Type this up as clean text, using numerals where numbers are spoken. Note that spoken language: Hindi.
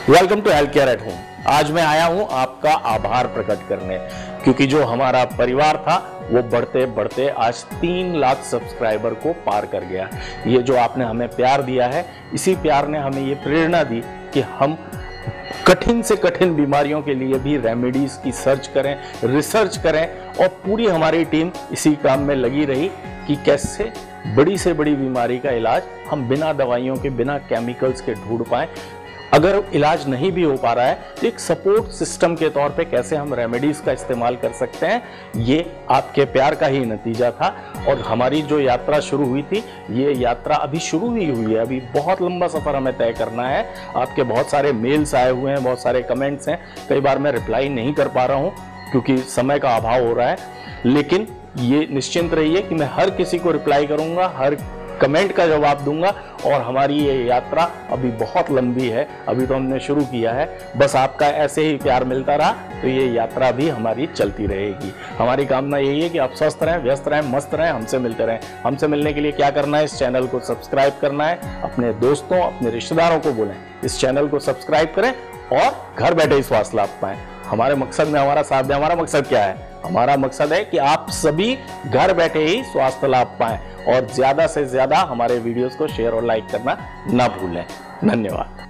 Welcome to health care at home. आज मैं आया हूं आपका आभार प्रकट करने, क्योंकि जो हमारा परिवार था वो बढ़ते बढ़ते आज 3 लाख सब्सक्राइबर को पार कर गया। ये जो आपने हमें प्यार दिया है, इसी प्यार ने हमें ये प्रेरणा दी कि हम कठिन से कठिन बीमारियों के लिए भी रेमेडीज की सर्च करें, रिसर्च करें, और पूरी हमारी टीम इसी काम में लगी रही कि कैसे बड़ी से बड़ी बीमारी का इलाज हम बिना दवाइयों के, बिना केमिकल्स के ढूंढ पाएं। अगर इलाज नहीं भी हो पा रहा है तो एक सपोर्ट सिस्टम के तौर पे कैसे हम रेमेडीज का इस्तेमाल कर सकते हैं, ये आपके प्यार का ही नतीजा था। और हमारी जो यात्रा शुरू हुई थी, ये यात्रा अभी शुरू ही हुई है। अभी बहुत लंबा सफ़र हमें तय करना है। आपके बहुत सारे मेल्स आए हुए हैं, बहुत सारे कमेंट्स हैं। कई बार मैं रिप्लाई नहीं कर पा रहा हूँ क्योंकि समय का अभाव हो रहा है, लेकिन ये निश्चिंत रहिए कि मैं हर किसी को रिप्लाई करूँगा, हर कमेंट का जवाब दूंगा। और हमारी ये यात्रा अभी बहुत लंबी है, अभी तो हमने शुरू किया है। बस आपका ऐसे ही प्यार मिलता रहा तो ये यात्रा भी हमारी चलती रहेगी। हमारी कामना यही है कि आप स्वस्थ रहें, व्यस्त रहें, मस्त रहें, हमसे मिलते रहें। हमसे मिलने के लिए क्या करना है, इस चैनल को सब्सक्राइब करना है, अपने दोस्तों, अपने रिश्तेदारों को बोलें इस चैनल को सब्सक्राइब करें और घर बैठे ही स्वास्थ्य लाभ पाएं। हमारे मकसद में हमारा साथ दें। हमारा मकसद क्या है? हमारा मकसद है कि आप सभी घर बैठे ही स्वास्थ्य लाभ पाएं, और ज्यादा से ज्यादा हमारे वीडियोस को शेयर और लाइक करना ना भूलें। धन्यवाद।